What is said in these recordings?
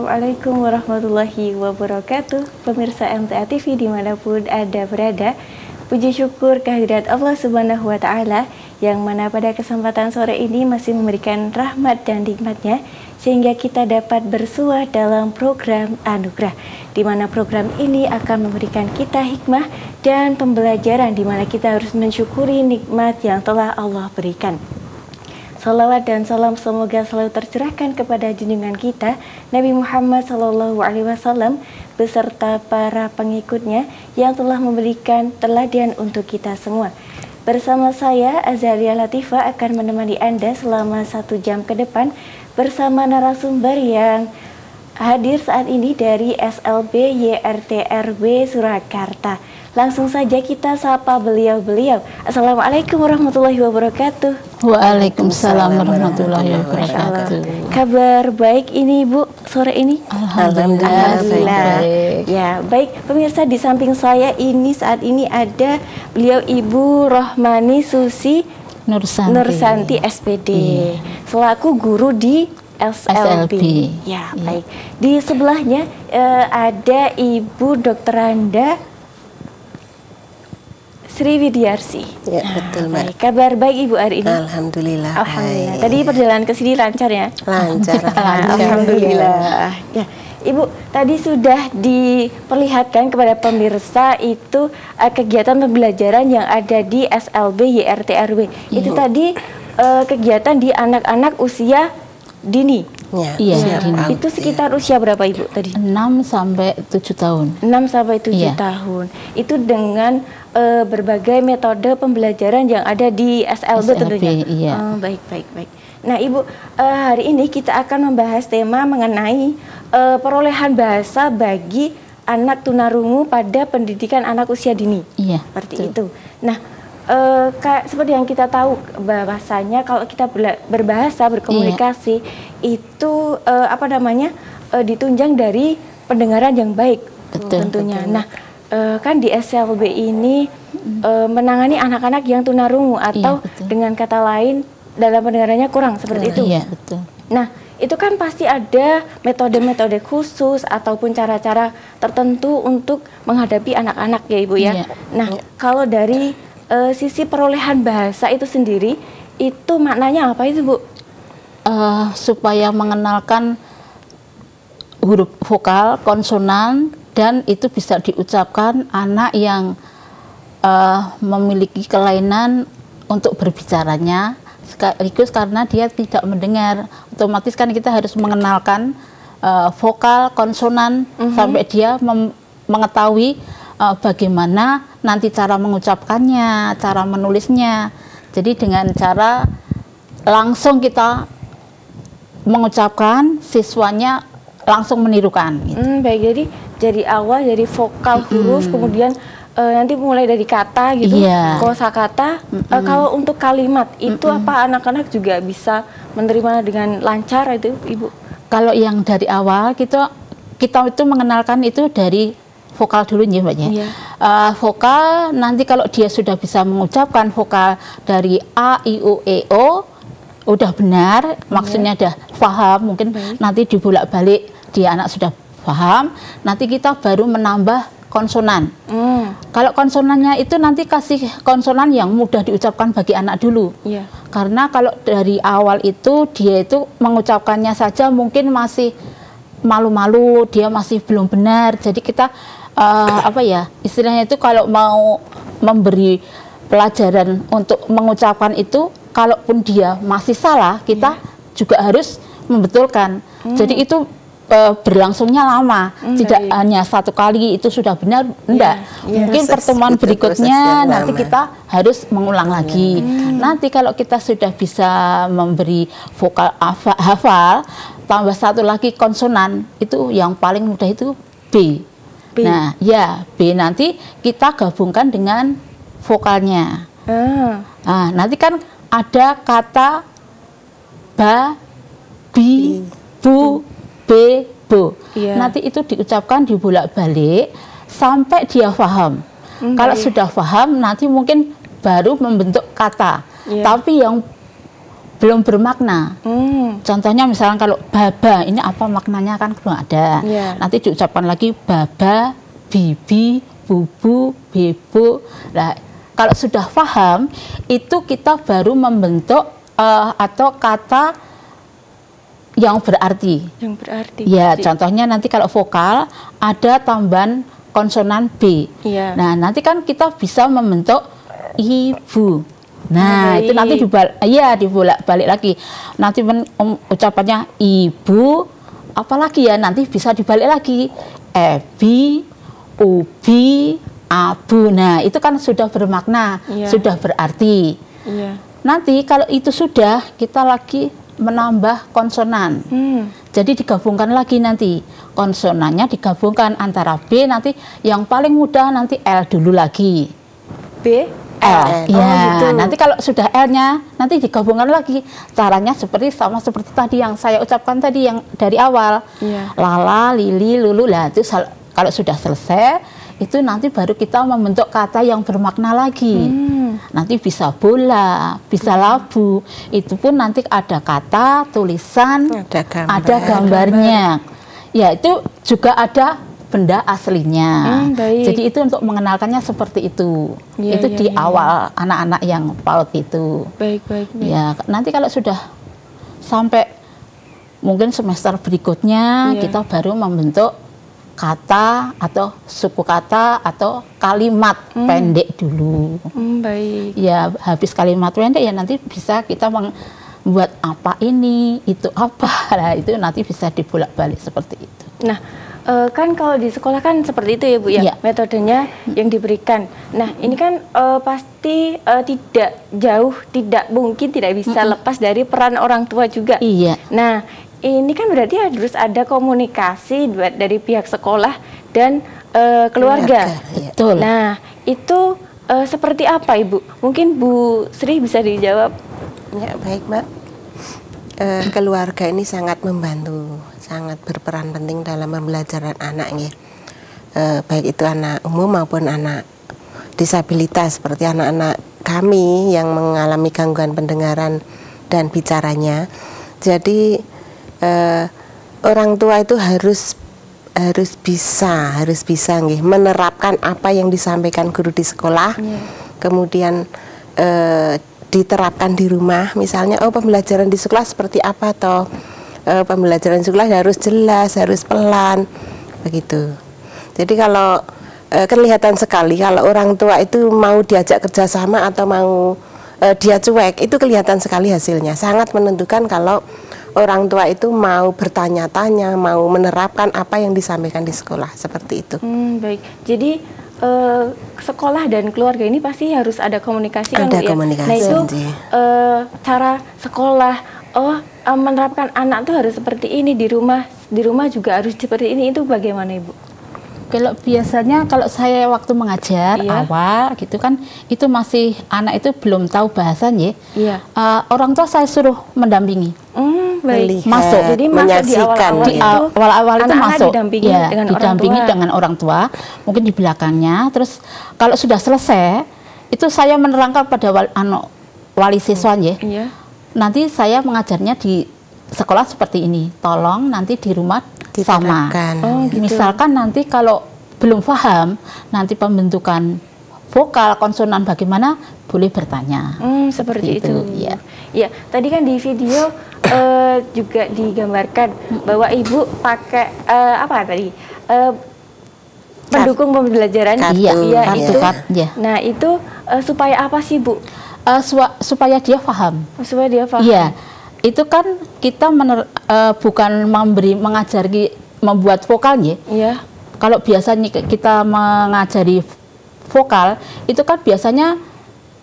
Assalamualaikum warahmatullahi wabarakatuh. Pemirsa MTA TV dimanapun Anda berada, puji syukur kehadirat Allah Subhanahu wa Ta'ala yang mana pada kesempatan sore ini masih memberikan rahmat dan nikmatnya sehingga kita dapat bersuah dalam program Anugerah, di mana program ini akan memberikan kita hikmah dan pembelajaran di mana kita harus mensyukuri nikmat yang telah Allah berikan. Salawat dan salam semoga selalu tercurahkan kepada junjungan kita Nabi Muhammad SAW beserta para pengikutnya yang telah memberikan teladan untuk kita semua. Bersama saya Azalia Latifah akan menemani Anda selama 1 jam ke depan bersama narasumber yang hadir saat ini dari SLB YRTRW Surakarta. Langsung saja kita sapa beliau-beliau. Assalamualaikum warahmatullahi wabarakatuh. Waalaikumsalam warahmatullahi wabarakatuh. Kabar baik ini Bu sore ini? Alhamdulillah. Ya baik pemirsa, di samping saya ini saat ini ada beliau Ibu Rohmani Susi Nursanti SPD, selaku guru di SLB. Ya baik. Di sebelahnya ada Ibu Dr. Randa Sri Widiarsi. Ya, betul, Mbak. Baik. Kabar baik Ibu hari ini? Alhamdulillah. Alhamdulillah. Baik. Tadi perjalanan ke sini lancar ya? Lancar. Alhamdulillah. Ya, Ibu tadi sudah diperlihatkan kepada pemirsa itu kegiatan pembelajaran yang ada di SLB YRTRW. Itu tadi kegiatan di anak-anak usia dini. Iya, Itu sekitar usia berapa Ibu tadi? 6 sampai 7 tahun. 6 sampai 7 tahun. Itu dengan berbagai metode pembelajaran yang ada di SLB tentunya. Iya. Baik. Nah, Ibu, hari ini kita akan membahas tema mengenai perolehan bahasa bagi anak tunarungu pada pendidikan anak usia dini. Iya. Seperti itu. Nah, seperti yang kita tahu bahwasanya kalau kita berbahasa, berkomunikasi itu ditunjang dari pendengaran yang baik. Tentunya. Nah, kan di SLB ini menangani anak-anak yang tunarungu atau dengan kata lain dalam pendengarannya kurang seperti itu. Iya, betul. Nah, itu kan pasti ada metode-metode khusus ataupun cara-cara tertentu untuk menghadapi anak-anak ya Ibu ya. Nah, kalau dari sisi perolehan bahasa itu sendiri, itu maknanya apa itu Bu? Supaya mengenalkan huruf vokal, konsonan, dan itu bisa diucapkan anak yang memiliki kelainan untuk berbicaranya, sekaligus karena dia tidak mendengar. Otomatis kan kita harus mengenalkan vokal, konsonan, sampai dia mengetahui bagaimana nanti cara mengucapkannya, cara menulisnya. Jadi dengan cara langsung kita mengucapkan, siswanya langsung menirukan. Gitu. Baik, jadi dari awal dari vokal huruf, kemudian nanti mulai dari kata gitu, kosakata. Kalau untuk kalimat itu apa anak-anak juga bisa menerima dengan lancar itu Ibu? Kalau yang dari awal kita itu mengenalkan itu dari vokal dulu ya Mbak ya. Vokal nanti kalau dia sudah bisa mengucapkan vokal dari A, I, U, E, O udah benar, maksudnya udah paham, mungkin nanti dibolak-balik dia anak sudah paham, nanti kita baru menambah konsonan. Kalau konsonannya itu nanti kasih konsonan yang mudah diucapkan bagi anak dulu. Karena kalau dari awal itu dia itu mengucapkannya saja mungkin masih malu-malu, dia masih belum benar. Jadi kita istilahnya itu kalau mau memberi pelajaran untuk mengucapkan itu, kalaupun dia masih salah, kita juga harus membetulkan. Jadi itu berlangsungnya lama, tidak hanya 1 kali itu sudah benar, enggak. Mungkin pertemuan berikutnya nanti kita harus mengulang lagi. Nanti kalau kita sudah bisa memberi vokal hafal, tambah 1 lagi konsonan, itu yang paling mudah itu B. Nah, B nanti kita gabungkan dengan vokalnya. Nah, nanti kan ada kata ba, bi, bu, be, bo. Nanti itu diucapkan dibolak-balik sampai dia paham. Kalau sudah paham, nanti mungkin baru membentuk kata. Tapi yang belum bermakna. Contohnya misalnya kalau baba, ini apa maknanya kan belum ada. Nanti diucapkan lagi baba, bibi, bubu, bebo. Nah, kalau sudah paham, itu kita baru membentuk atau kata yang berarti. Yang berarti. Ya, contohnya nanti kalau vokal ada tambahan konsonan B. Nah, nanti kan kita bisa membentuk ibu. Nah, itu nanti dibolak-balik lagi. Nanti ucapannya ibu, apalagi ya nanti bisa dibalik lagi. Ebi, ubi, abu. Nah, itu kan sudah bermakna, sudah berarti. Nanti kalau itu sudah, kita lagi menambah konsonan. Jadi digabungkan lagi nanti. Konsonannya digabungkan antara B, nanti yang paling mudah nanti L dulu lagi. B, L. Ya, gitu. Nanti kalau sudah L-nya, nanti digabungkan lagi. Caranya sama seperti tadi yang saya ucapkan tadi yang dari awal. Lala, lili, lulu. Lah itu kalau sudah selesai, itu nanti baru kita membentuk kata yang bermakna lagi. Nanti bisa bola, bisa labu. Itu pun nanti ada kata, tulisan, ada gambarnya. Ya, itu juga ada benda aslinya. Jadi itu untuk mengenalkannya seperti itu. Itu di awal anak-anak yang PAUD itu. Baik. Ya, nanti kalau sudah sampai mungkin semester berikutnya kita baru membentuk kata atau suku kata atau kalimat pendek dulu. Baik. Ya, habis kalimat pendek ya nanti bisa kita membuat apa ini, itu apa. Nah, itu nanti bisa dibolak-balik seperti itu. Nah, kan kalau di sekolah kan seperti itu ya Bu ya, metodenya yang diberikan. Nah, ini kan pasti tidak mungkin tidak bisa lepas dari peran orang tua juga. Nah, ini kan berarti harus ada komunikasi dari pihak sekolah dan keluarga. Betul. Nah, itu seperti apa Ibu? Mungkin Bu Sri bisa dijawab. Ya, baik Mbak. Keluarga ini sangat membantu, sangat berperan penting dalam pembelajaran anak ya. Baik itu anak umum maupun anak disabilitas seperti anak-anak kami yang mengalami gangguan pendengaran dan bicaranya. Jadi orang tua itu harus bisa nggih menerapkan apa yang disampaikan guru di sekolah. Kemudian diterapkan di rumah, misalnya pembelajaran di sekolah seperti apa toh, pembelajaran di sekolah harus jelas, harus pelan begitu. Jadi kalau kelihatan sekali kalau orang tua itu mau diajak kerjasama atau mau dia cuek, itu kelihatan sekali hasilnya. Sangat menentukan kalau orang tua itu mau bertanya-tanya, mau menerapkan apa yang disampaikan di sekolah, seperti itu. Baik, jadi sekolah dan keluarga ini pasti harus ada komunikasi kan Bu ya? Nah itu cara sekolah, menerapkan anak tuh harus seperti ini, di rumah juga harus seperti ini, itu bagaimana Ibu? Kalau biasanya kalau saya waktu mengajar awal gitu kan, itu masih anak itu belum tahu bahasanya. Orang tua saya suruh mendampingi. Masuk, jadi menyaksikan di awal-awal itu masuk, didampingi dengan orang tua, mungkin di belakangnya. Terus kalau sudah selesai, itu saya menerangkan pada wali siswanya. Nanti saya mengajarnya di sekolah seperti ini. Tolong nanti di rumah sama. Gitu. Misalkan nanti kalau belum paham, nanti pembentukan vokal, konsonan bagaimana, boleh bertanya. Seperti itu. Ya, tadi kan di video juga digambarkan bahwa Ibu pakai apa tadi? Pendukung pembelajaran. Nah, itu supaya apa sih Bu? Supaya dia paham. Supaya dia paham. Iya. Itu kan kita bukan mengajari membuat vokalnya. Kalau biasanya kita mengajari vokal, itu kan biasanya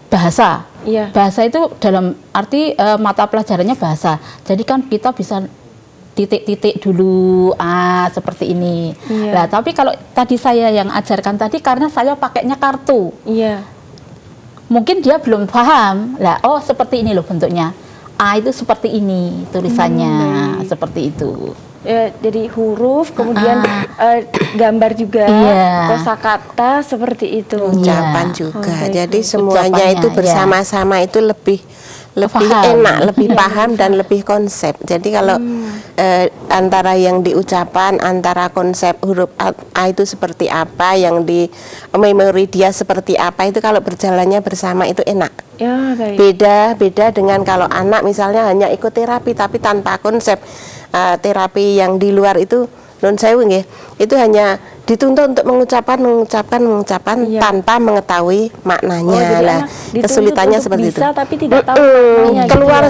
bahasa. Bahasa itu dalam arti mata pelajarannya bahasa. Jadi kan kita bisa titik-titik dulu, seperti ini. Nah, tapi kalau tadi saya yang ajarkan tadi, karena saya pakainya kartu. Mungkin dia belum paham. Lah, seperti ini loh bentuknya. Itu seperti ini tulisannya, seperti itu. Jadi huruf, kemudian gambar juga, Iya. kosakata seperti itu. Ucapan Iya. juga. Oh, baik, Jadi baik. semuanya Ucapannya, itu ya. bersama-sama itu lebih Paham. enak, lebih paham dan lebih konsep. Jadi kalau antara yang diucapan, antara konsep huruf A itu seperti apa, yang di memori dia seperti apa, itu kalau berjalannya bersama itu enak. Ya, baik. Beda dengan kalau anak misalnya hanya ikut terapi tapi tanpa konsep terapi yang di luar itu non sewu nggih, itu hanya dituntut untuk mengucapkan Iya. tanpa mengetahui maknanya. jadi Lah, anak dituntut kesulitannya untuk seperti bisa, itu. tapi tidak tahu maknanya gitu Keluar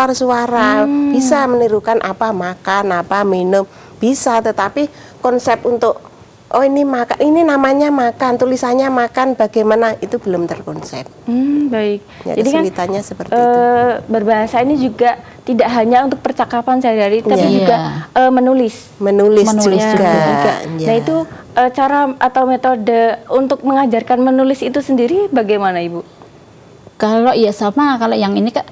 ya. suara, bisa menirukan apa makan, apa minum, bisa, tetapi konsep untuk oh ini makan, ini namanya makan, tulisannya makan, bagaimana itu belum terkonsep. Baik. Ya, Jadi kan kesulitannya seperti itu. berbahasa ini juga tidak hanya untuk percakapan sehari-hari, tapi Iya. juga menulis. Menulis Menulis juga. juga. Ya. Nah itu cara atau metode untuk mengajarkan menulis itu sendiri bagaimana, Ibu? Kalau ya sama, kalau yang ini kan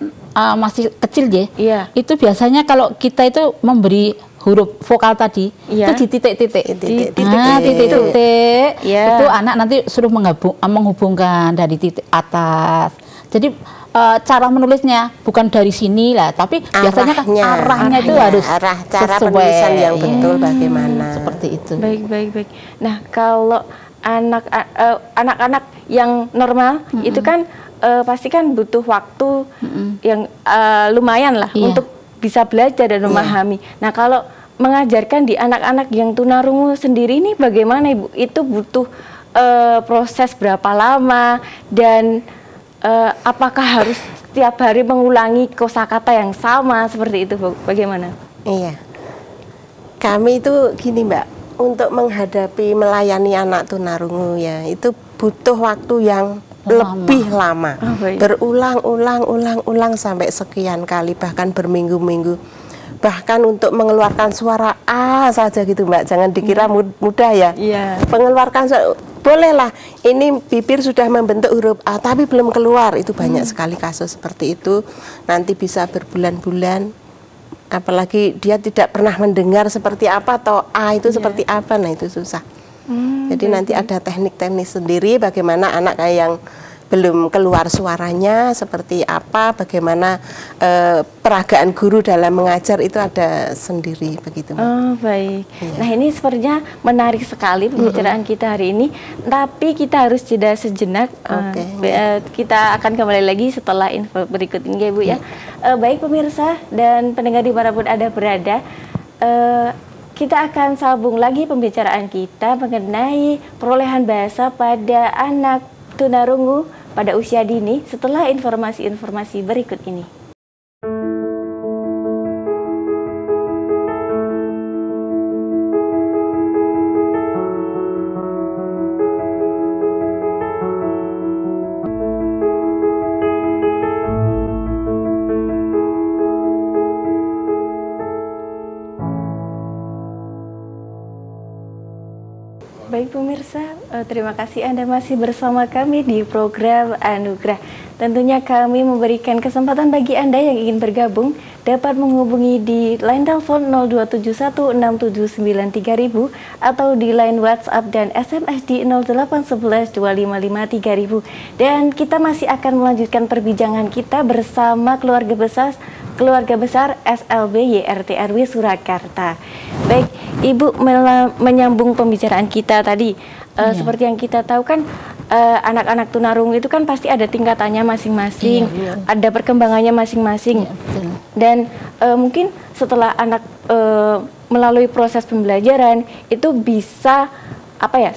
masih kecil ya. Iya. Itu biasanya kalau kita itu memberi huruf vokal tadi Iya. itu di titik-titik. Titik-titik. Titik-titik. Iya. Itu anak nanti suruh menghubungkan dari titik atas. Jadi cara menulisnya bukan dari sini lah, tapi biasanya kan arahnya itu harus arah cara sesuai. penulisan yang betul bagaimana. Seperti itu. Baik. Nah kalau anak-anak yang normal itu kan pasti kan butuh waktu yang lumayan lah Iya. untuk bisa belajar dan memahami. Nah kalau mengajarkan di anak-anak yang tunarungu sendiri ini bagaimana, Ibu? Itu butuh proses berapa lama dan apakah harus setiap hari mengulangi kosakata yang sama seperti itu, Bu? Bagaimana? Iya. Kami itu gini, Mbak, untuk menghadapi melayani anak tunarungu ya, itu butuh waktu yang lebih lama. Oh, baik. Berulang sampai sekian kali, bahkan berminggu-minggu. Bahkan untuk mengeluarkan suara A saja gitu, Mbak. Jangan dikira mudah ya. Iya. Mengeluarkan suara, bolehlah. Ini bibir sudah membentuk huruf A tapi belum keluar. Itu banyak sekali kasus seperti itu. Nanti bisa berbulan-bulan. Apalagi dia tidak pernah mendengar seperti apa atau A itu seperti apa. Nah, itu susah. Jadi nanti ada teknik-teknik sendiri bagaimana anak kayak yang belum keluar suaranya seperti apa, bagaimana peragaan guru dalam mengajar itu ada sendiri begitu. Oh baik. Iya. Nah ini sepertinya menarik sekali pembicaraan kita hari ini. Tapi kita harus jeda sejenak. Oke. Kita akan kembali lagi setelah info berikut ini ya Bu ya. Baik pemirsa dan pendengar di mana pun Anda berada. Kita akan sambung lagi pembicaraan kita mengenai perolehan bahasa pada anak tunarungu pada usia dini setelah informasi-informasi berikut ini. Baik pemirsa, terima kasih Anda masih bersama kami di program Anugerah. Tentunya kami memberikan kesempatan bagi Anda yang ingin bergabung dapat menghubungi di line telepon 02716793000 atau di line WhatsApp dan SMS di 08112553000. Dan kita masih akan melanjutkan perbincangan kita bersama keluarga besar SLB YRT RW Surakarta. Baik, Ibu menyambung pembicaraan kita tadi. Seperti yang kita tahu kan anak-anak tunarungu itu kan pasti ada tingkatannya masing-masing, ada perkembangannya masing-masing. Dan mungkin setelah anak melalui proses pembelajaran itu bisa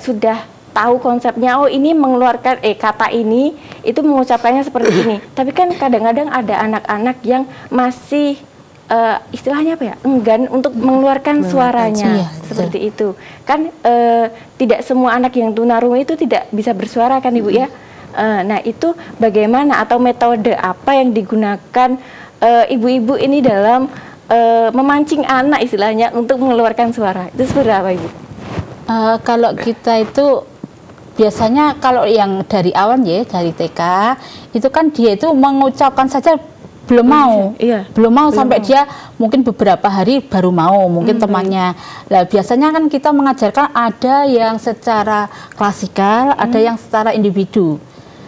sudah tahu konsepnya, oh ini mengeluarkan kata ini itu mengucapkannya seperti ini. Tapi kan kadang-kadang ada anak-anak yang masih istilahnya enggan untuk mengeluarkan suaranya seperti itu. Kan tidak semua anak yang tunarungu itu tidak bisa bersuara kan Ibu ya. Nah itu bagaimana atau metode apa yang digunakan ibu-ibu ini dalam memancing anak istilahnya untuk mengeluarkan suara? Itu seperti apa Ibu? Kalau kita itu biasanya kalau yang dari awal ya dari TK itu kan dia itu mengucapkan saja belum mau, Iya. belum mau sampai dia mungkin beberapa hari baru mau, mungkin temannya. Nah, biasanya kan kita mengajarkan ada yang secara klasikal, ada yang secara individu.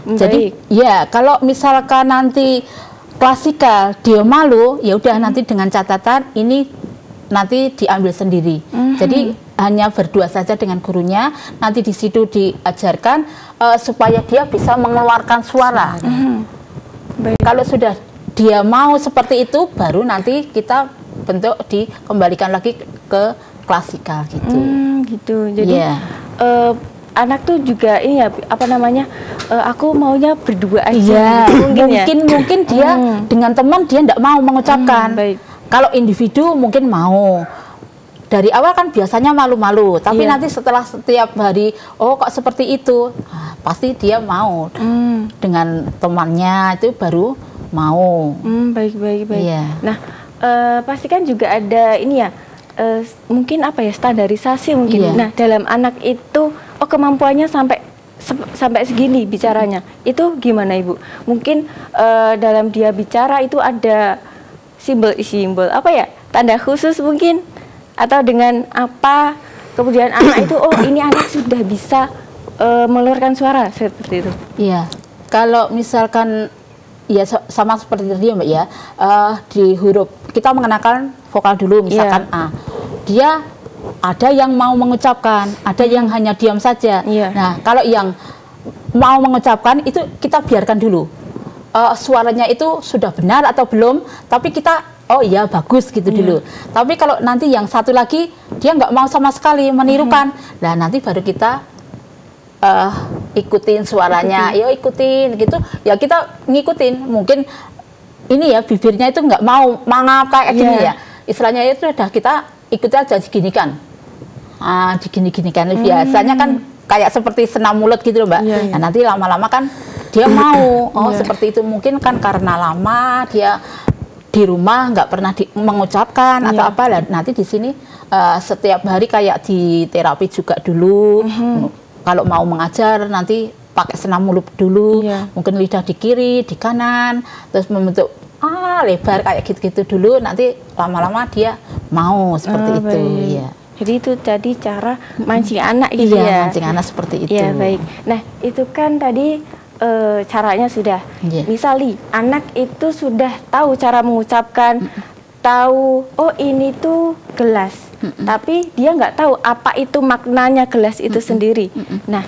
Jadi ya kalau misalkan nanti klasikal dia malu, ya udah nanti dengan catatan ini nanti diambil sendiri. Jadi hanya berdua saja dengan gurunya, nanti di situ diajarkan supaya dia bisa mengeluarkan suara. Kalau sudah dia mau seperti itu, baru nanti kita bentuk dikembalikan lagi ke klasikal gitu. Gitu. Jadi anak tuh juga ini ya apa namanya? Aku maunya berdua aja. Iya, mungkin dia dengan teman dia tidak mau mengucapkan. Kalau individu mungkin mau. Dari awal kan biasanya malu-malu, tapi nanti setelah setiap hari, oh kok seperti itu, pasti dia mau. Dengan temannya itu baru mau. Baik. Iya. Nah, pasti kan juga ada ini ya, mungkin apa ya, standarisasi mungkin. Nah, dalam anak itu, kemampuannya sampai segini bicaranya. Itu gimana Ibu? Mungkin dalam dia bicara itu ada simbol apa ya? Tanda khusus mungkin, atau dengan apa kemudian anak itu ini anak sudah bisa mengeluarkan suara seperti itu. Iya. Kalau misalkan ya sama seperti tadi ya Mbak ya, di huruf kita mengenalkan vokal dulu misalkan A. Dia ada yang mau mengucapkan, ada yang hanya diam saja. Nah, kalau yang mau mengucapkan itu kita biarkan dulu. Suaranya itu sudah benar atau belum, tapi kita oh iya bagus gitu dulu. Tapi kalau nanti yang satu lagi dia nggak mau sama sekali menirukan, nah nanti baru kita ikutin suaranya, ikutin gitu. Ya kita ngikutin. Mungkin ini ya bibirnya itu nggak mau mangap kayak gini ya. Istilahnya itu udah kita ikuti aja diginikan. Digini-ginikan. Biasanya kan kayak seperti senam mulut gitu loh Mbak. Nah nanti lama-lama kan dia mau. Seperti itu mungkin kan karena lama dia di rumah nggak pernah mengucapkan atau apa lah, nanti di sini setiap hari kayak di terapi juga dulu. Kalau mau mengajar nanti pakai senam mulut dulu, mungkin lidah di kiri, di kanan, terus membentuk lebar kayak gitu-gitu dulu, nanti lama-lama dia mau seperti itu. Ya. Jadi itu tadi cara mancing anak gitu ya. Mancing anak seperti itu. Iya, baik. Nah, itu kan tadi caranya sudah. Misal anak itu sudah tahu cara mengucapkan, tahu ini tuh gelas, tapi dia nggak tahu apa itu maknanya gelas itu sendiri. Nah,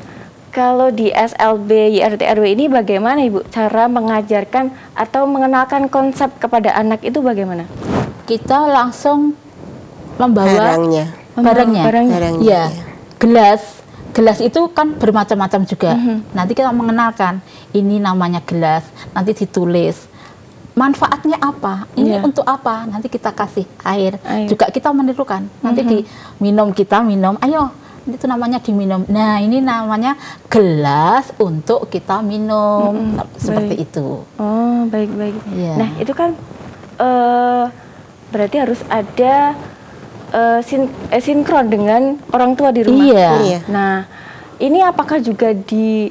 kalau di SLB YRT RW ini bagaimana Ibu cara mengajarkan atau mengenalkan konsep kepada anak itu bagaimana? Kita langsung membawa barangnya. Ya, gelas itu kan bermacam-macam juga. Nanti kita mengenalkan ini namanya gelas, nanti ditulis manfaatnya apa, ini untuk apa, nanti kita kasih air. Juga kita menirukan, nanti diminum, kita minum, ayo itu namanya diminum. Nah ini namanya gelas untuk kita minum, seperti itu. Oh baik. Nah itu kan berarti harus ada sinkron dengan orang tua di rumah. Nah, ini apakah juga di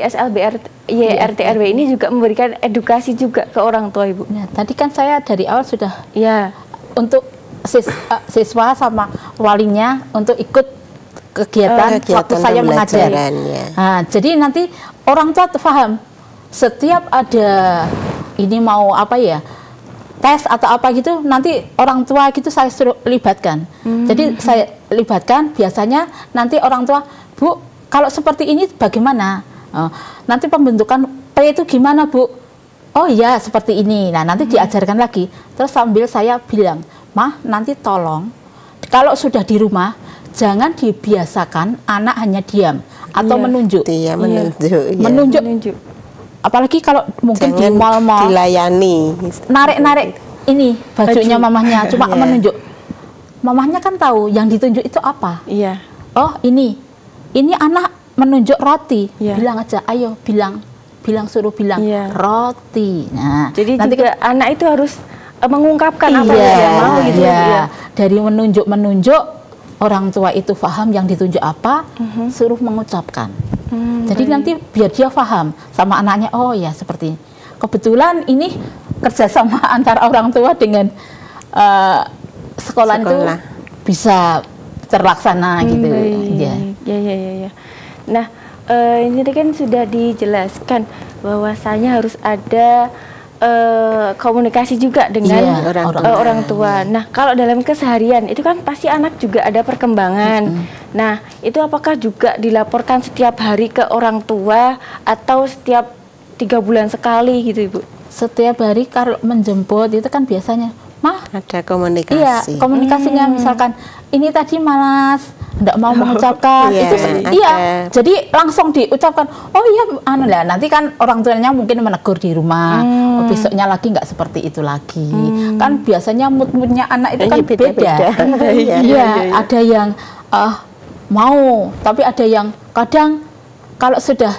SLB YRT RW ini juga memberikan edukasi juga ke orang tua Ibu? Nah, tadi kan saya dari awal sudah untuk siswa sama walinya untuk ikut kegiatan waktu saya mengajar. Nah, jadi nanti orang tua paham setiap ada ini mau apa ya, tes atau apa gitu, nanti orang tua gitu saya suruh libatkan. Jadi saya libatkan, biasanya nanti orang tua, Bu, kalau seperti ini bagaimana? Nanti pembentukan P itu gimana Bu? Oh iya seperti ini. Nah nanti diajarkan lagi. Terus sambil saya bilang, Mah nanti tolong, kalau sudah di rumah, jangan dibiasakan anak hanya diam atau menunjuk. Menunjuk. Apalagi kalau mungkin di mal-mal dilayani, narik-narik ini bajunya mamahnya, cuma menunjuk. Mamahnya kan tahu yang ditunjuk itu apa. Oh ini anak menunjuk roti. Bilang aja, ayo bilang suruh bilang roti. Nah, jadi nanti juga anak itu harus mengungkapkan apa yang dia mau gitu. Dari menunjuk orang tua itu paham yang ditunjuk apa, suruh mengucapkan. Jadi nanti biar dia paham sama anaknya, oh ya seperti ini. Kebetulan ini kerjasama antara orang tua dengan sekolah itu bisa terlaksana gitu. Ya. Nah, ini kan sudah dijelaskan bahwasanya harus ada komunikasi juga dengan orang tua. Nah, kalau dalam keseharian itu kan pasti anak juga ada perkembangan. Nah, itu apakah juga dilaporkan setiap hari ke orang tua atau setiap 3 bulan sekali gitu, Ibu? Setiap hari kalau menjemput itu kan biasanya, Mah, ada komunikasi. Iya, komunikasinya misalkan ini tadi malas, enggak mau mengucapkan, itu jadi langsung diucapkan. Oh iya, lah nanti kan orang tuanya mungkin menegur di rumah. Besoknya lagi nggak seperti itu lagi. Kan biasanya mood-moodnya anak itu kan beda. Iya, ada yang mau, tapi ada yang kadang kalau sudah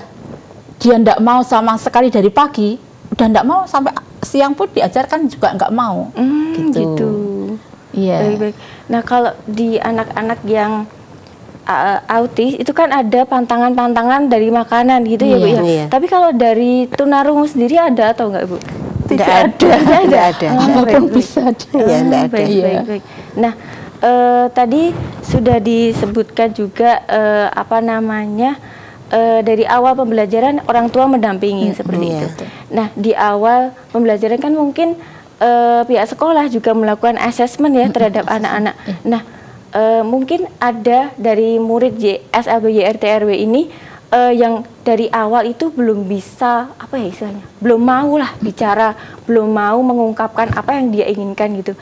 dia enggak mau sama sekali dari pagi, udah enggak mau sampai siang pun diajarkan juga nggak mau. Gitu. Iya. Baik. Nah, kalau di anak-anak yang autis itu kan ada pantangan-pantangan dari makanan gitu ya, Bu ya. Iya. Tapi kalau dari tunarungu sendiri ada atau enggak, Bu? Tidak ada. Apapun bisa. Iya, tidak ada. Baik. Nah, tadi sudah disebutkan juga dari awal pembelajaran orang tua mendampingi seperti itu. Nah, di awal pembelajaran kan mungkin pihak sekolah juga melakukan asesmen ya terhadap anak-anak. Nah, mungkin ada dari murid SLB YRT/RW ini yang dari awal itu belum bisa istilahnya, belum mau lah bicara, belum mau mengungkapkan apa yang dia inginkan gitu.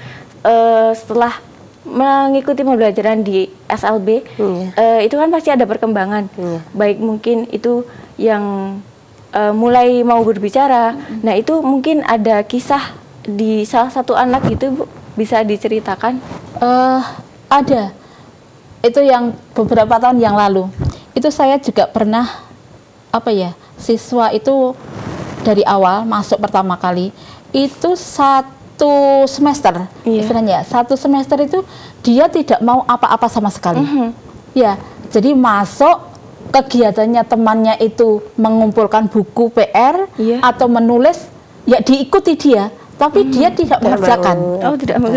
Setelah mengikuti pembelajaran di SLB, itu kan pasti ada perkembangan. Baik mungkin itu yang mulai mau berbicara. Nah, itu mungkin ada kisah di salah satu anak gitu, Bu, bisa diceritakan? Ada. Itu yang beberapa tahun yang lalu. Itu saya juga pernah siswa itu dari awal masuk pertama kali itu satu semester, istilahnya satu semester itu dia tidak mau apa-apa sama sekali. Ya, jadi masuk kegiatannya temannya itu mengumpulkan buku PR atau menulis, ya diikuti dia, tapi dia tidak mengerjakan.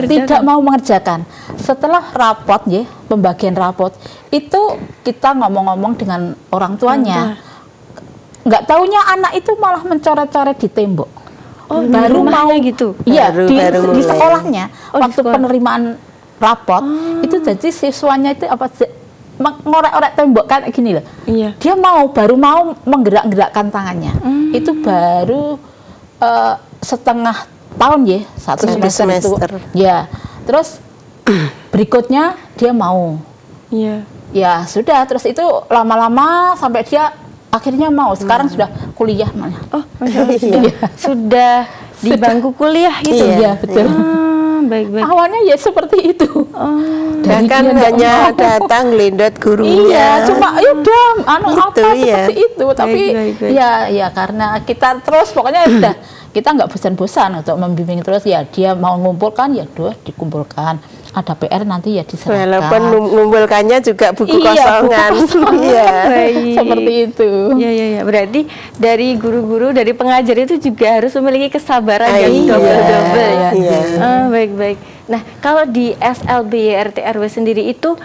Tidak mau mengerjakan. Setelah rapot pembagian rapot itu kita ngomong-ngomong dengan orang tuanya, nggak taunya anak itu malah mencoret-coret di tembok. Baru mau gitu? Iya, di sekolahnya. Waktu penerimaan rapot, itu jadi siswanya itu ngorek-orek tembok kan gini loh. Dia baru mau menggerak-gerakkan tangannya. Itu baru setengah tahun satu semester. Ya, terus berikutnya dia mau. Ya sudah, terus itu lama-lama sampai dia akhirnya mau. Sekarang sudah kuliah malah. Sudah di bangku kuliah gitu. Iya, betul. Baik. Awalnya ya seperti itu. Bahkan hanya datang lindot gurunya. Iya, cuma udah seperti itu. Tapi ya karena kita terus pokoknya udah kita nggak bosan-bosan untuk membimbing terus, ya dia mau mengumpulkan ya dikumpulkan, ada PR nanti ya diserahkan. Walaupun mengumpulkannya juga buku kosongan. Seperti itu. Iya. Berarti dari guru-guru, dari pengajar itu juga harus memiliki kesabaran yang double-double ya. Baik. Nah, kalau di SLB YRT/RW sendiri itu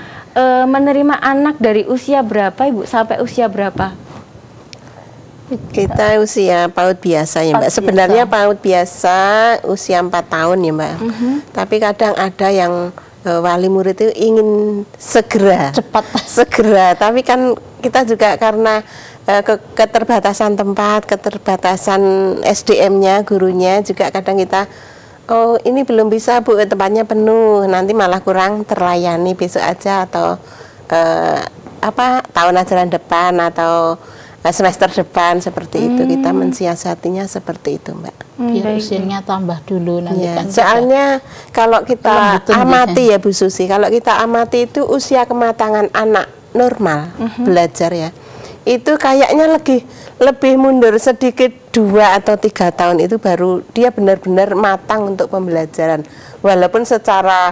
menerima anak dari usia berapa, Ibu, sampai usia berapa? Kita usia PAUD biasa ya, Mbak. Sebenarnya PAUD biasa usia 4 tahun ya, Mbak. Tapi kadang ada yang wali murid itu ingin segera, tapi kan kita juga karena keterbatasan tempat, keterbatasan SDM-nya, gurunya juga kadang kita ini belum bisa, Bu, tempatnya penuh, nanti malah kurang terlayani, besok aja atau tahun ajaran depan atau semester depan, seperti itu. Kita mensiasatinya seperti itu, Mbak. Biar usianya tambah dulu nanti kan. Soalnya kalau kita amati ya Bu Susi, kalau kita amati itu usia kematangan anak normal belajar ya, itu kayaknya lebih mundur sedikit 2 atau 3 tahun itu baru dia benar-benar matang untuk pembelajaran. Walaupun secara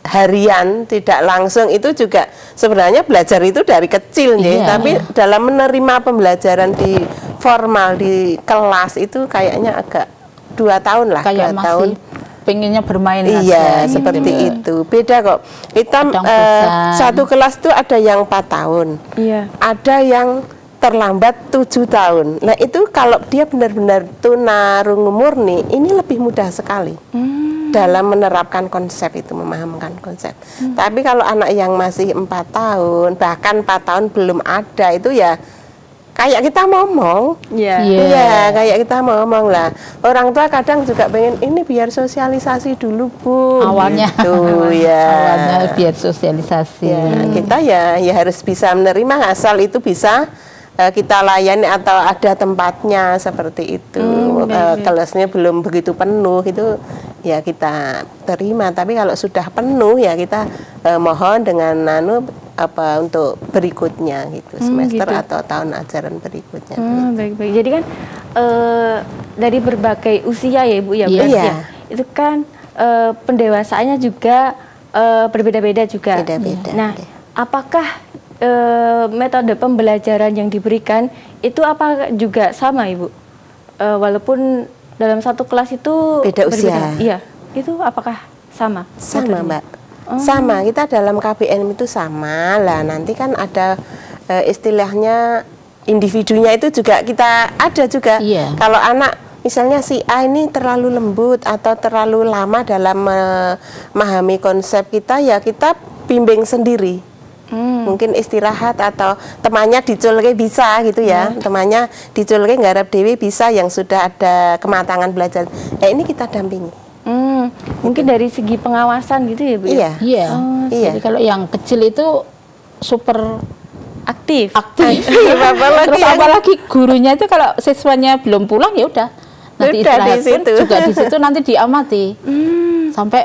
harian tidak langsung itu juga sebenarnya belajar itu dari kecil tapi dalam menerima pembelajaran di formal di kelas itu kayaknya agak 2 tahun lah, kayak 2 masih tahun. pengennya bermain Iya, aja, seperti gitu. itu. Beda kok. Kita Kadang bosan. satu kelas tuh ada yang 4 tahun. Iya. Ada yang terlambat 7 tahun. Nah, itu kalau dia benar-benar tunarungu murni, ini lebih mudah sekali. Dalam menerapkan konsep itu, memahamkan konsep. Tapi kalau anak yang masih 4 tahun, bahkan 4 tahun belum ada, itu ya kayak kita ngomong. Iya. Iya. Iya, kayak kita ngomong lah. Orang tua kadang juga pengen ini biar sosialisasi dulu, Bu. Awalnya. Gitu, ya. Awalnya biar sosialisasi. Ya, kita ya harus bisa menerima, asal itu bisa kita layani atau ada tempatnya seperti itu. Kelasnya belum begitu penuh, itu ya kita terima. Tapi kalau sudah penuh ya kita mohon dengan untuk berikutnya gitu, semester gitu. atau tahun ajaran berikutnya. Baik-baik. Jadi kan dari berbagai usia ya Ibu ya, Iya. berarti ya. Itu kan pendewasaannya juga berbeda-beda juga. Beda-beda. Nah, Oke. apakah metode pembelajaran yang diberikan itu apa juga sama Ibu? Walaupun dalam satu kelas itu Beda usia. berbeda. Iya. Itu apakah sama? Sama, metodenya? Mbak. Sama, kita dalam KBM itu sama lah. Nanti kan ada istilahnya individunya itu juga kita ada juga. Iya. Kalau anak misalnya si A ini terlalu lembut atau terlalu lama dalam memahami konsep kita, ya kita bimbing sendiri. Mungkin istirahat atau temannya diculke bisa gitu ya. Temannya diculke nggarap dewi bisa, yang sudah ada kematangan belajar. Ya ini kita dampingi. Mungkin dari segi pengawasan gitu ya Bu? Iya. Iya. Iya. Jadi kalau yang kecil itu super Aktif. aktif. Apalagi Terus yang- apalagi gurunya itu kalau siswanya belum pulang ya udah. Nanti Udah istirahat di pun situ. juga di situ nanti diamati. Sampai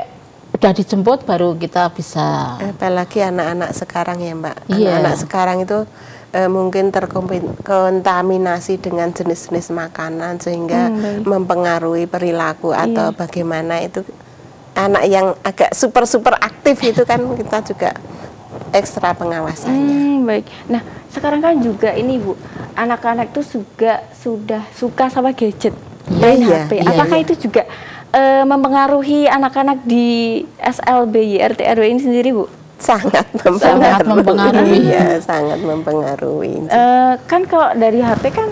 udah dijemput baru kita bisa. Apalagi anak-anak sekarang ya Mbak. Iya. Anak-anak sekarang itu mungkin terkontaminasi dengan jenis-jenis makanan sehingga mempengaruhi perilaku atau bagaimana itu. Anak yang agak super aktif itu kan kita juga ekstra pengawasannya. Baik. Nah, sekarang kan juga ini Bu, anak-anak itu juga sudah suka sama gadget, main Iya, HP. iya, Apakah iya. itu juga mempengaruhi anak-anak di SLB RT RW ini sendiri, Bu? Sangat Sangat mempengaruhi. Iya, sangat mempengaruhi. Kan kalau dari HP kan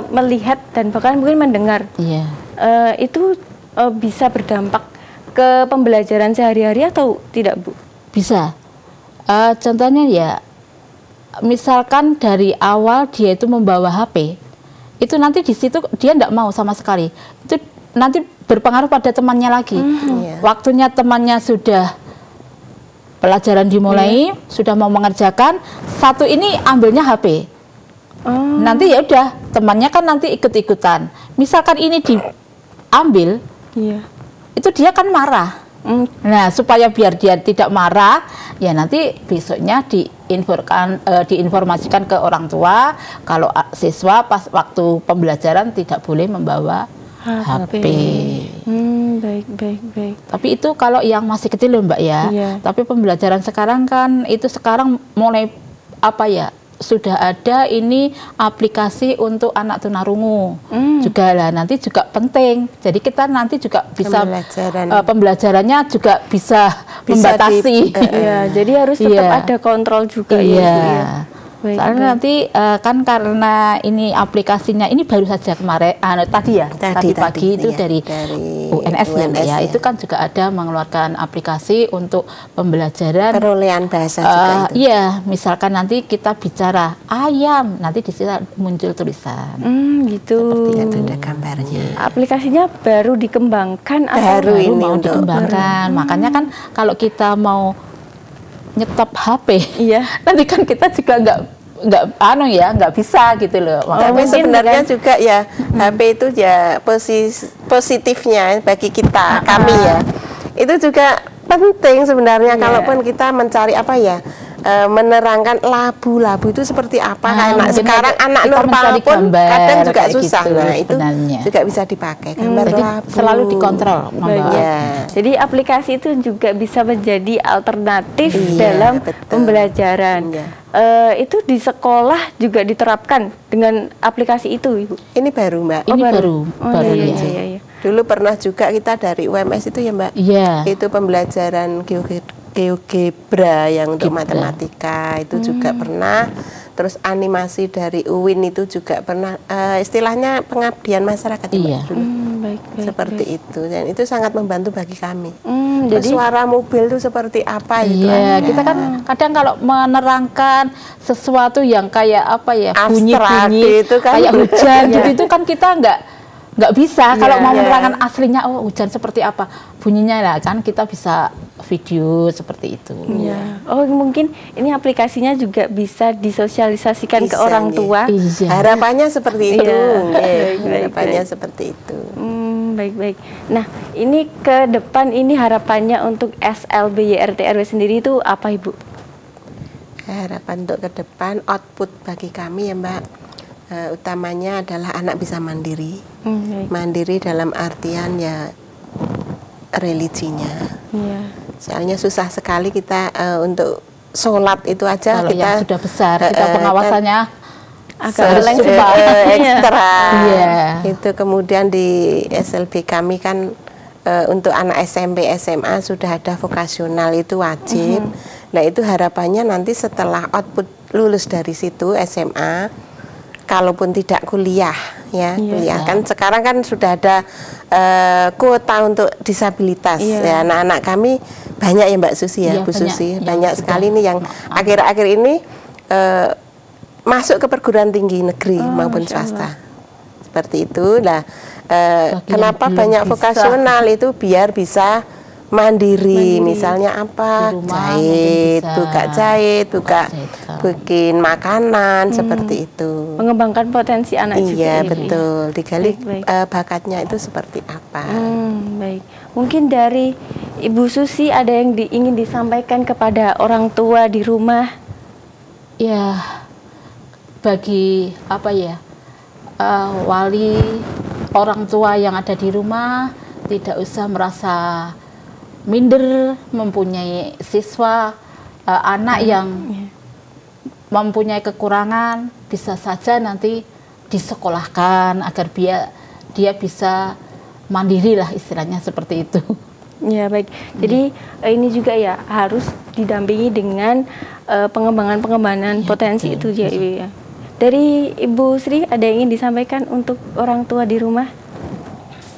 melihat dan bahkan mungkin mendengar, Iya. itu bisa berdampak ke pembelajaran sehari-hari atau tidak, Bu? Bisa. Contohnya ya, misalkan dari awal dia itu membawa HP, itu nanti di situ dia tidak mau sama sekali. Itu nanti berpengaruh pada temannya lagi. Iya. Waktunya temannya sudah pelajaran dimulai, sudah mau mengerjakan, satu ini ambilnya HP. Nanti ya udah, temannya kan nanti ikut-ikutan. Misalkan ini diambil, Iya. itu dia kan marah. Nah, supaya biar dia tidak marah, ya nanti besoknya diinformasikan ke orang tua kalau siswa pas waktu pembelajaran tidak boleh membawa HP. Baik. Tapi itu kalau yang masih kecil loh Mbak ya. Iya. Tapi pembelajaran sekarang kan itu sekarang mulai apa ya? Sudah ada ini aplikasi untuk anak tunarungu juga lah, nanti juga penting. Jadi kita nanti juga bisa pembelajarannya juga bisa membatasi. Iya, jadi harus tetap ada kontrol juga ya. Iya. Soalnya nanti kan karena ini aplikasinya ini baru saja kemarin tadi pagi itu dari UNS ya, itu kan juga ada mengeluarkan aplikasi untuk pembelajaran perolehan bahasa juga itu. Iya, misalkan nanti kita bicara ayam, nanti di situ muncul tulisan. Gitu. Seperti itu ada gambarnya. Aplikasinya baru dikembangkan Baru Baru ini mau untuk dikembangkan. Makanya kan kalau kita mau nyetop HP, Iya. nanti kan kita juga nggak bisa gitu loh. Tapi sebenarnya juga ya HP itu ya positifnya bagi kita, kami ya, itu juga penting sebenarnya. Kalaupun kita mencari apa ya, menerangkan labu-labu itu seperti apa. Karena sekarang anak normal pun kadang juga susah. Gitu, nah itu sebenarnya juga bisa dipakai gambar jadi labu. selalu dikontrol. Ya. Jadi aplikasi itu juga bisa menjadi alternatif Iya, dalam betul. pembelajaran. Iya. Itu di sekolah juga diterapkan dengan aplikasi itu, Ibu. Ini baru Mbak. Ini baru iya. ya. Dulu pernah juga kita dari UMS itu ya Mbak, itu pembelajaran GeoGebra yang untuk matematika itu juga pernah. Terus animasi dari UIN itu juga pernah, istilahnya pengabdian masyarakat ya Mbak, dulu. Seperti itu, dan itu sangat membantu bagi kami. Jadi suara mobil itu seperti apa itu? Kita kan kadang kalau menerangkan sesuatu yang kayak apa ya, bunyi-bunyi itu kan, kayak hujan gitu, itu kan kita nggak bisa kalau mau menerangkan aslinya, oh hujan seperti apa bunyinya lah, kan kita bisa video seperti itu. Oh mungkin ini aplikasinya juga bisa disosialisasikan ke orang tua. Harapannya seperti itu. Harapannya seperti itu. Baik-baik. Nah ini ke depan ini harapannya untuk SLB YRT RW sendiri itu apa Ibu? Harapan untuk ke depan output bagi kami ya Mbak, utamanya adalah anak bisa mandiri. Mandiri dalam artian ya religinya. Soalnya susah sekali kita untuk sholat itu aja. Kalau kita yang sudah besar, kita pengawasannya agak ekstra. Itu kemudian di SLB kami kan untuk anak SMP, SMA sudah ada vokasional, itu wajib. Nah itu harapannya nanti setelah output lulus dari situ SMA, kalaupun tidak kuliah ya, kuliah kan sekarang kan sudah ada kuota untuk disabilitas ya. Anak-anak kami banyak ya Mbak Susi ya, Bu Susi, banyak sekali nih yang akhir-akhir ini masuk ke perguruan tinggi negeri maupun swasta. Seperti itu. Nah, kenapa banyak vokasional itu biar bisa mandiri, misalnya apa, jahit, buka bikin makanan, seperti itu. Mengembangkan potensi anak juga. Iya betul, digali bakatnya itu seperti apa. Baik, mungkin dari Ibu Susi ada yang ingin disampaikan kepada orang tua di rumah? Ya, bagi apa ya, wali orang tua yang ada di rumah tidak usah merasa minder mempunyai siswa, anak yang mempunyai kekurangan, bisa saja nanti disekolahkan agar dia bisa mandiri lah, istilahnya seperti itu. Ya baik, jadi ini juga ya harus didampingi dengan pengembangan potensi itu ya Ibu ya. Dari Ibu Sri ada yang ingin disampaikan untuk orang tua di rumah?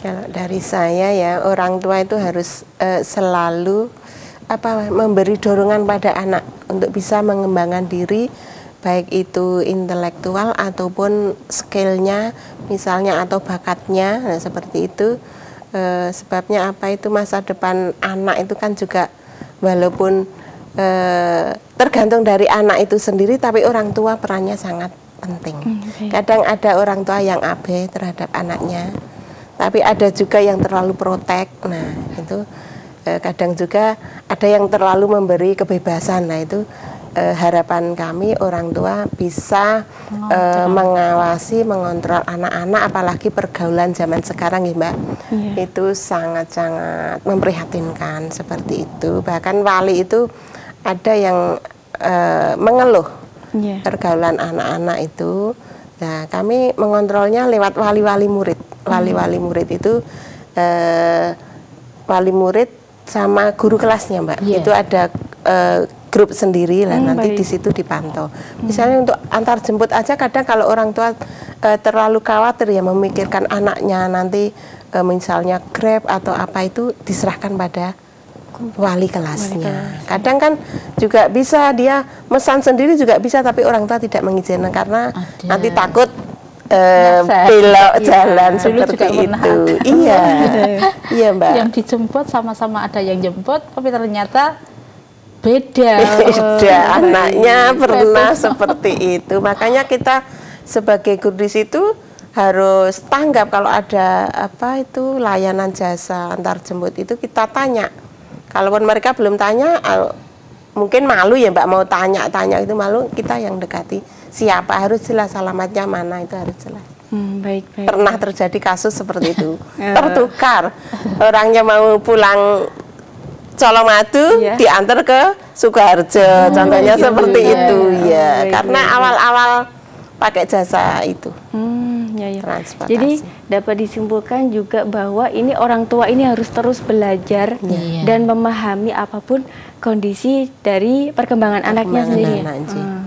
Kalau dari saya ya, orang tua itu harus selalu memberi dorongan pada anak untuk bisa mengembangkan diri, baik itu intelektual ataupun skillnya misalnya atau bakatnya. Nah seperti itu, sebabnya apa, itu masa depan anak itu kan juga walaupun tergantung dari anak itu sendiri, tapi orang tua perannya sangat penting. Kadang ada orang tua yang abai terhadap anaknya, tapi ada juga yang terlalu protek. Nah itu kadang juga ada yang terlalu memberi kebebasan. Nah itu harapan kami orang tua bisa mengawasi, mengontrol anak-anak, apalagi pergaulan zaman sekarang ya Mbak. Itu sangat-sangat memprihatinkan seperti itu. Bahkan wali itu ada yang mengeluh pergaulan anak-anak itu. Nah kami mengontrolnya lewat wali-wali murid. Wali-wali murid itu wali murid sama guru kelasnya Mbak. Itu ada grup sendiri lah, nanti di situ dipantau. Misalnya untuk antar jemput aja, kadang kalau orang tua terlalu khawatir ya memikirkan anaknya nanti misalnya Grab atau apa, itu diserahkan pada wali kelasnya. Kadang kan juga bisa dia mesan sendiri juga bisa, tapi orang tua tidak mengizinkan karena nanti takut belok jalan seperti itu. Iya Mbak. Yang dijemput sama-sama ada yang jemput, tapi ternyata beda. Anaknya pernah seperti itu. Makanya kita sebagai guru di situ harus tanggap kalau ada layanan jasa antar jemput itu, kita tanya. Kalaupun mereka belum tanya, mungkin malu ya Mbak, mau tanya-tanya itu malu, kita yang dekati. Siapa, harus jelas alamatnya mana, itu harus jelas. Baik. Pernah terjadi kasus seperti itu. Tertukar. Orangnya mau pulang Colomadu, diantar ke Sukoharjo. Contohnya seperti itu ya. Karena awal-awal pakai jasa itu. Ya, ya. Transportasi. Jadi dapat disimpulkan juga bahwa ini orang tua ini harus terus belajar dan memahami apapun kondisi dari perkembangan anaknya sendiri.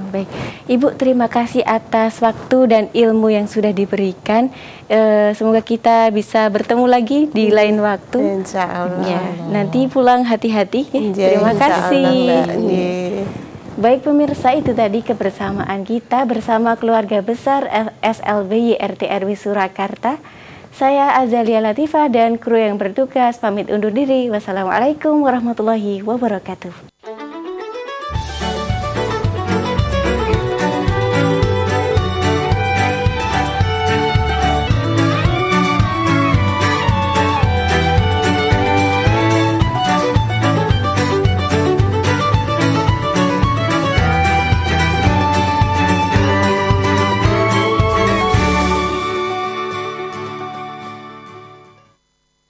Baik, Ibu, terima kasih atas waktu dan ilmu yang sudah diberikan. Semoga kita bisa bertemu lagi di lain waktu. Insya Allah. Ya, nanti pulang hati-hati. Terima kasih. Baik pemirsa, itu tadi kebersamaan kita bersama keluarga besar SLB YRT RW Surakarta. Saya Azalia Latifah dan kru yang bertugas pamit undur diri. Wassalamualaikum warahmatullahi wabarakatuh.